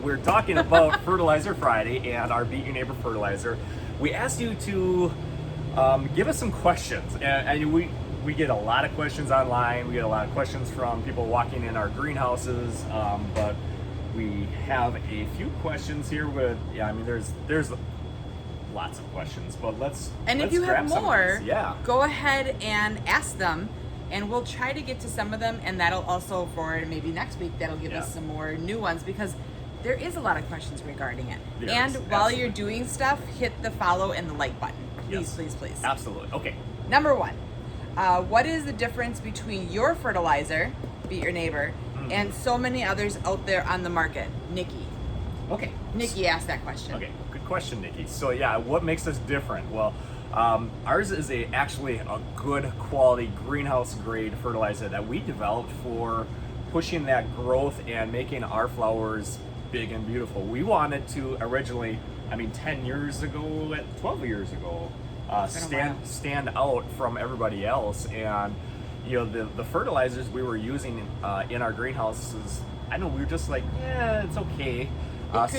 we're talking about Fertilizer Friday and our Beat Your Neighbor fertilizer. We asked you to give us some questions, and we get a lot of questions online. We get a lot of questions from people walking in our greenhouses, but we have a few questions here with, there's lots of questions, but let's if you have more, yeah, go ahead and ask them, and we'll try to get to some of them, and that'll also, for maybe next week, that'll give us some more new ones, because there is a lot of questions regarding it. While you're doing stuff, hit the follow and the like button. Please. Absolutely. Okay. Number one, what is the difference between your fertilizer, Beat Your Neighbor, and so many others out there on the market? Nikki. Okay. Nikki asked that question. Okay, good question, Nikki. So yeah, what makes us different? Well, ours is actually a good quality greenhouse grade fertilizer that we developed for pushing that growth and making our flowers big and beautiful. We wanted to originally, 10 years ago, 12 years ago, stand out from everybody else. And the fertilizers we were using in our greenhouses, we were just like, yeah, it's okay.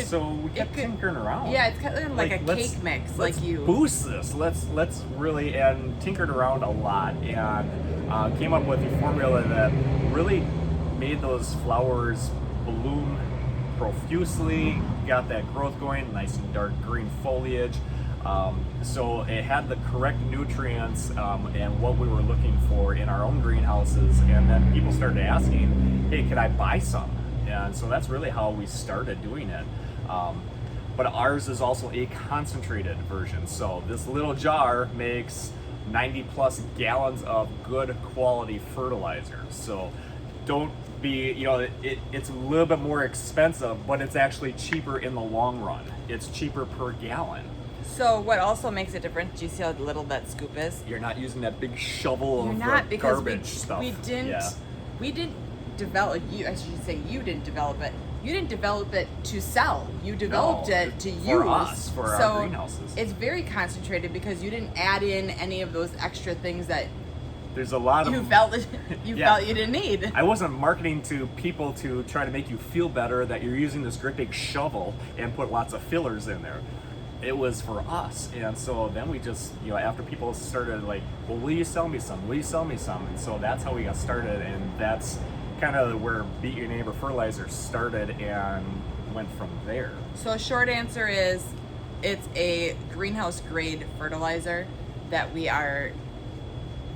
So we kept tinkering around. Yeah, it's kind of like a cake mix, let's boost this. Let's really, and tinkered around a lot, and came up with a formula that really made those flowers bloom profusely, got that growth going, nice and dark green foliage. So it had the correct nutrients and what we were looking for in our own greenhouses. And then people started asking, hey, could I buy some? And so that's really how we started doing it. But ours is also a concentrated version. So this little jar makes 90 plus gallons of good quality fertilizer. So don't be, it's a little bit more expensive, but it's actually cheaper in the long run. It's cheaper per gallon. So what also makes it different, do you see how little that scoop is? You're not using that big shovel of garbage stuff. We didn't develop, I should say you didn't develop it. You didn't develop it to sell. You developed it to use. For us, for our greenhouses. It's very concentrated because you didn't add in any of those extra things that there's a lot you felt you didn't need. I wasn't marketing to people to try to make you feel better that you're using this great big shovel and put lots of fillers in there. It was for us. And so then we just, after people started like, well, will you sell me some? Will you sell me some? And so that's how we got started. And that's kind of where Beat Your Neighbor fertilizer started and went from there. So a short answer is it's a greenhouse grade fertilizer that we are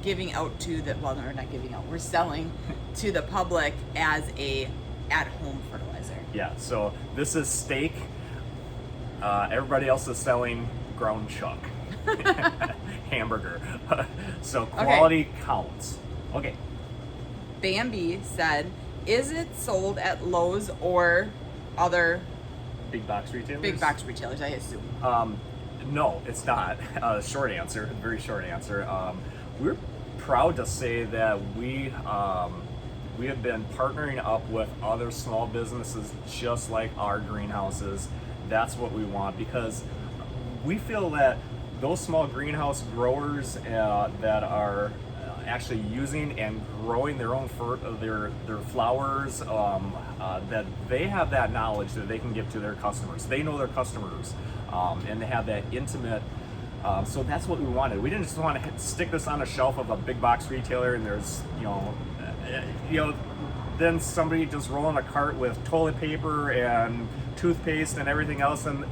giving out to we're not giving out, we're selling to the public as a at-home fertilizer. Yeah, so this is steak. Everybody else is selling ground chuck, hamburger. So quality counts. Okay. Bambi said, is it sold at Lowe's or other big box retailers? Big box retailers, I assume. No, it's not. Short answer, very short answer. We're proud to say that we have been partnering up with other small businesses just like our greenhouses. That's what we want, because we feel that those small greenhouse growers that are actually using and growing their own their flowers, that they have that knowledge that they can give to their customers. They know their customers, and they have that intimate. So that's what we wanted. We didn't just want to stick this on a shelf of a big box retailer and there's, then somebody just rolling a cart with toilet paper and toothpaste and everything else, and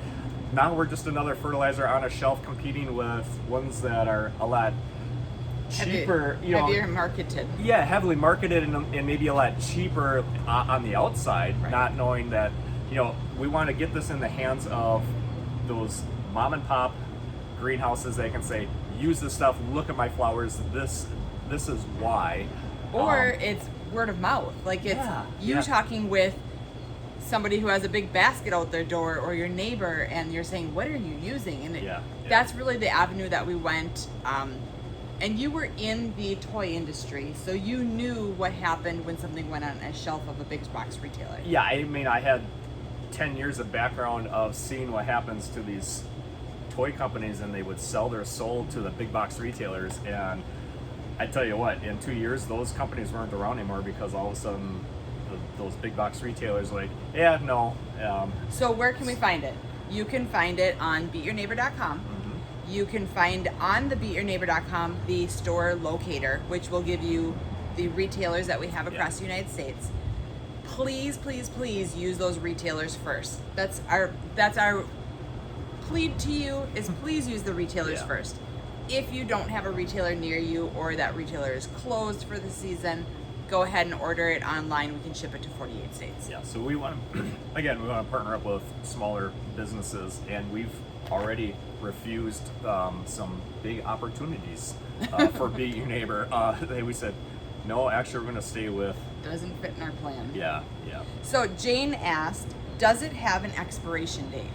now we're just another fertilizer on a shelf competing with ones that are a lot cheaper, heavier marketed. Yeah, heavily marketed and maybe a lot cheaper on the outside, right. Not knowing that, we want to get this in the hands of those mom and pop greenhouses. They can say, use this stuff, look at my flowers, this is why. Or it's word of mouth, like it's talking with somebody who has a big basket out their door, or your neighbor, and you're saying, what are you using? And that's really the avenue that we went. And you were in the toy industry, so you knew what happened when something went on a shelf of a big box retailer. Yeah, I had 10 years of background of seeing what happens to these toy companies, and they would sell their soul to the big box retailers. And I tell you what, in 2 years, those companies weren't around anymore because all of a sudden those big box retailers like, yeah, no. So where can we find it? You can find it on beatyourneighbor.com. You can find on the beatyourneighbor.com the store locator, which will give you the retailers that we have across the United States. Please, please, please use those retailers first. That's our plead to you is please use the retailers first. If you don't have a retailer near you or that retailer is closed for the season, go ahead and order it online. We can ship it to 48 states. Yeah, so we want to, again, we want to partner up with smaller businesses, and we've already refused some big opportunities for Be Your Neighbor. We said, no, actually, we're going to stay with... Doesn't fit in our plan. Yeah. So Jane asked, does it have an expiration date?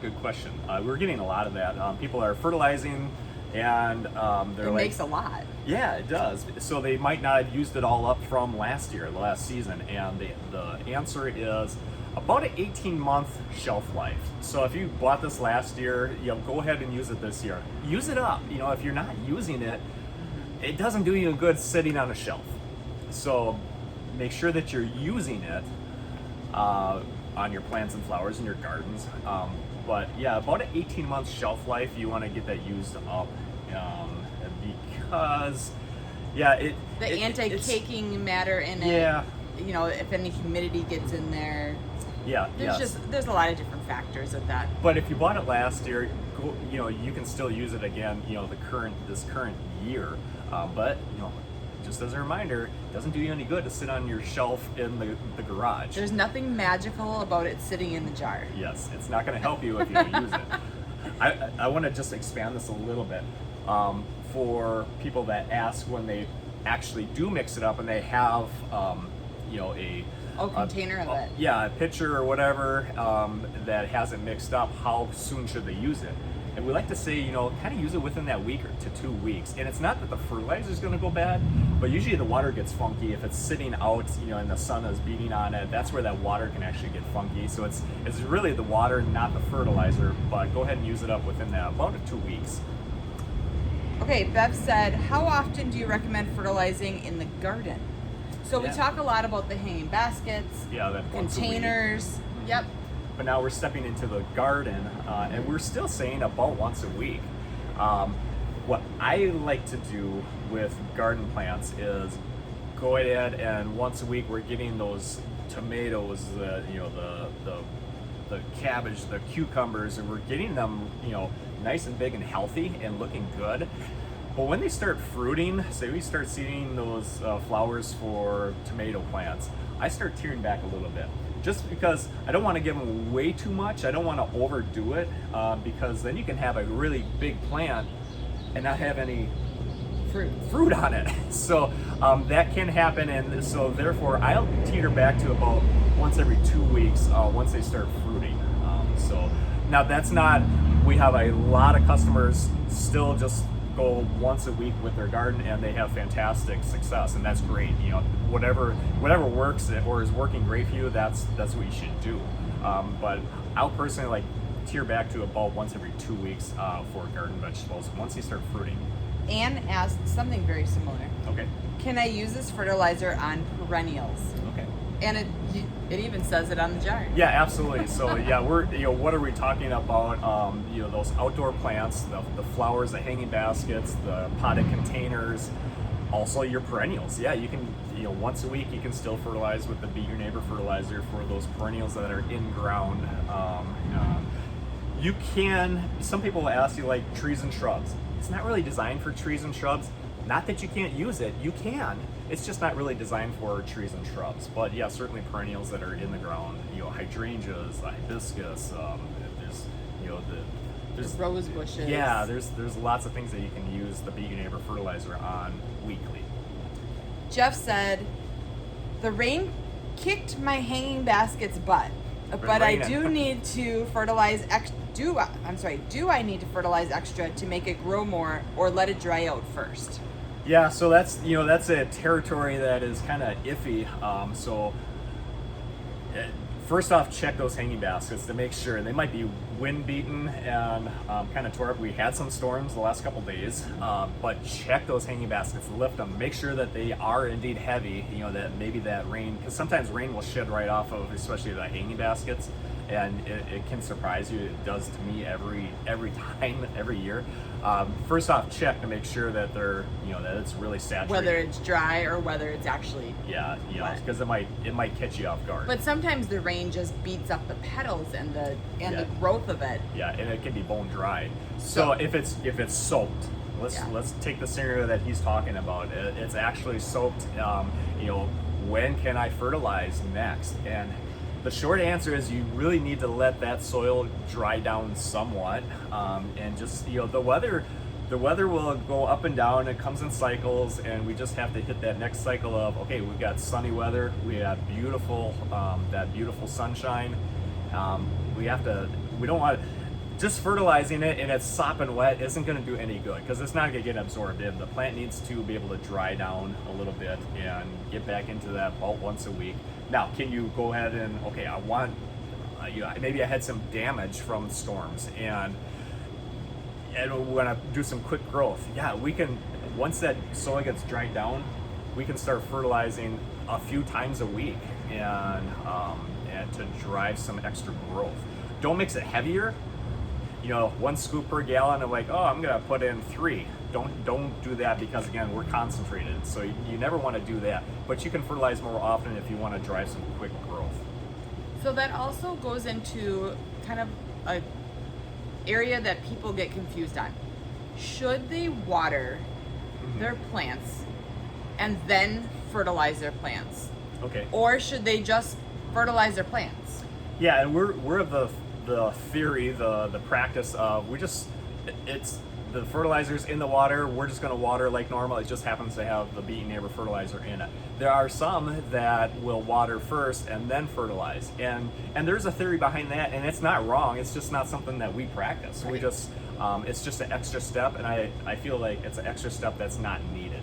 Good question. We're getting a lot of that. People are fertilizing, and they're like... It makes a lot. Yeah, it does. So they might not have used it all up from last year, the last season, and the answer is about an 18-month shelf life. So if you bought this last year, go ahead and use it this year. Use it up. If you're not using it, it doesn't do you good sitting on a shelf. So make sure that you're using it on your plants and flowers in your gardens. But yeah, about an 18-month shelf life, you want to get that used up because the anti-caking matter in it. Yeah. If any humidity gets in there. Yeah. There's a lot of different factors of that. But if you bought it last year, you can still use it again. This current year. But just as a reminder, it doesn't do you any good to sit on your shelf in the garage. There's nothing magical about it sitting in the jar. Yes, it's not going to help you if you don't use it. I want to just expand this a little bit for people that ask when they actually do mix it up and they have container of it. Yeah, a pitcher or whatever that hasn't mixed up. How soon should they use it? And we like to say, kind of use it within that week to 2 weeks. And it's not that the fertilizer is going to go bad, but usually the water gets funky if it's sitting out, and the sun is beating on it. That's where that water can actually get funky. So it's really the water, not the fertilizer. But go ahead and use it up within that about 2 weeks. Okay, Bev said, how often do you recommend fertilizing in the garden? So we talk a lot about the hanging baskets, containers. Yep. But now we're stepping into the garden, and we're still saying about once a week. What I like to do with garden plants is go ahead and once a week we're getting those tomatoes, the cabbage, the cucumbers, and we're getting them, nice and big and healthy and looking good. But when they start fruiting, say we start seeing those flowers for tomato plants, I start tearing back a little bit. Just because I don't want to give them way too much. I don't want to overdo it because then you can have a really big plant and not have any fruit on it. So that can happen, and so therefore I'll teeter back to about once every 2 weeks once they start fruiting. So now that's not, we have a lot of customers still just go once a week with their garden and they have fantastic success, and that's great. Whatever works or is working great for you, that's what you should do. But I'll personally like tear back to about once every 2 weeks for garden vegetables once they start fruiting. Anne asked something very similar. Okay. Can I use this fertilizer on perennials? Okay. And it even says it on the jar. Yeah, absolutely. So yeah, we're what are we talking about? Those outdoor plants, the flowers, the hanging baskets, the potted containers, also your perennials. Yeah, you can once a week you can still fertilize with the Be Your Neighbor fertilizer for those perennials that are in ground. You can. Some people will ask you like trees and shrubs. It's not really designed for trees and shrubs. Not that you can't use it, you can. It's just not really designed for trees and shrubs. But yeah, certainly perennials that are in the ground, hydrangeas, hibiscus, there's rose bushes. Yeah, there's lots of things that you can use the Be Your Neighbor fertilizer on weekly. Jeff said, the rain kicked my hanging basket's butt, but I do need to fertilize do I need to fertilize extra to make it grow more, or let it dry out first? Yeah, so that's a territory that is kind of iffy. So First off, check those hanging baskets to make sure. They might be wind beaten and kind of tore up. We had some storms the last couple days, but check those hanging baskets, lift them, make sure that they are indeed heavy. You know, that maybe that rain, because sometimes rain will shed right off of, especially the hanging baskets, and it can surprise you. It does to me every time, every year. First off, check to make sure that they're, you know, that it's really saturated. Whether it's dry or whether it's actually because it might catch you off guard. But sometimes the rain just beats up the petals and the growth of it. Yeah, and it can be bone dry. So if it's soaked, let's take the scenario that he's talking about. It's actually soaked. You know, when can I fertilize next? And the short answer is you really need to let that soil dry down somewhat, and just, you know, the weather will go up and down. It comes in cycles, and we just have to hit that next cycle of, okay, we've got sunny weather, we have beautiful that beautiful sunshine. We don't want just fertilizing it and it's sopping wet isn't going to do any good, because it's not going to get absorbed in. The plant needs to be able to dry down a little bit and get back into that about once a week. Now, can you go ahead and, okay, I want, maybe I had some damage from storms and we want to do some quick growth. Yeah, we can, once that soil gets dried down, we can start fertilizing a few times a week and to drive some extra growth. Don't mix it heavier. You know, 1 scoop per gallon of like, oh, I'm gonna put in 3. Don't do that, because again, we're concentrated, so you never want to do that. But you can fertilize more often if you want to drive some quick growth. So that also goes into kind of a area that people get confused on. Should they water their plants and then fertilize their plants? Okay. Or should they just fertilize their plants? Yeah, and we're of the theory, the practice of it's the fertilizer's in the water, we're just going to water like normal. It just happens to have the BYN Neighbor fertilizer in it. There are some that will water first and then fertilize, and there's a theory behind that, and it's not wrong. It's just not something that we practice. Right. We just it's just an extra step, and I feel like it's an extra step that's not needed.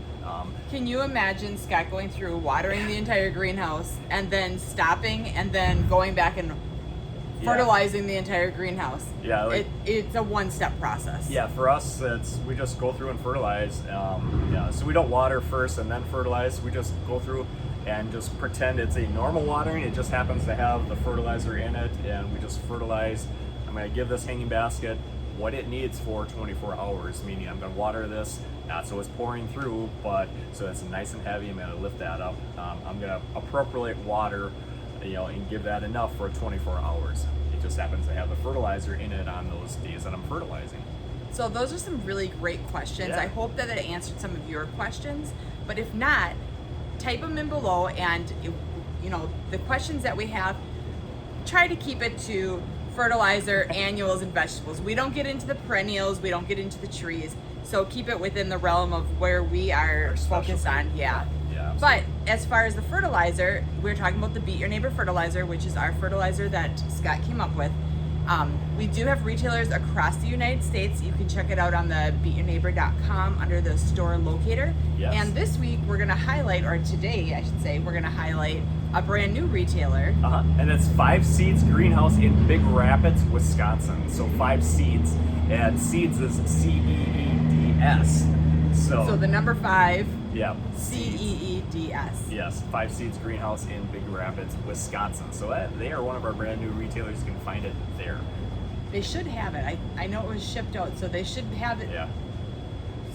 Can you imagine Scott going through watering the entire greenhouse and then stopping and then going back and fertilizing the entire greenhouse? Yeah, it's a one-step process. Yeah, for us, we just go through and fertilize. So we don't water first and then fertilize. We just go through and just pretend it's a normal watering. It just happens to have the fertilizer in it, and we just fertilize. I'm going to give this hanging basket what it needs for 24 hours, meaning I'm going to water this, not so it's pouring through, but so it's nice and heavy. I'm going to lift that up. I'm going to appropriate water, and give that enough for 24 hours. It just happens to have the fertilizer in it on those days that I'm fertilizing. So those are some really great questions. Yeah. I hope that it answered some of your questions, but if not, type them in below, and the questions that we have, try to keep it to fertilizer, annuals, and vegetables. We don't get into the perennials, we don't get into the trees, so keep it within the realm of where we are focused on. Yeah. But as far as the fertilizer, we're talking about the Beat Your Neighbor fertilizer, which is our fertilizer that Scott came up with. We do have retailers across the United States. You can check it out on the beatyourneighbor.com under the store locator. Yes. And this week we're going to highlight, or today I should say, we're going to highlight a brand new retailer. And it's 5 Seeds Greenhouse in Big Rapids, Wisconsin. So 5 Seeds, and Seeds is CEEDS. So the number 5. Yeah. CEEDS. Yes, 5 Seeds Greenhouse in Big Rapids, Wisconsin. So they are one of our brand new retailers. You can find it there. They should have it. I know it was shipped out, so they should have it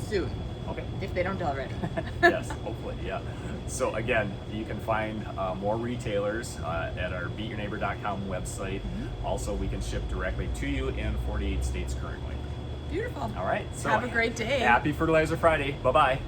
soon. Okay. If they don't deliver it. Yes, hopefully, yeah. So again, you can find more retailers at our beatyourneighbor.com website. Also, we can ship directly to you in 48 states currently. Beautiful. All right. So have a great day. Happy Fertilizer Friday. Bye-bye.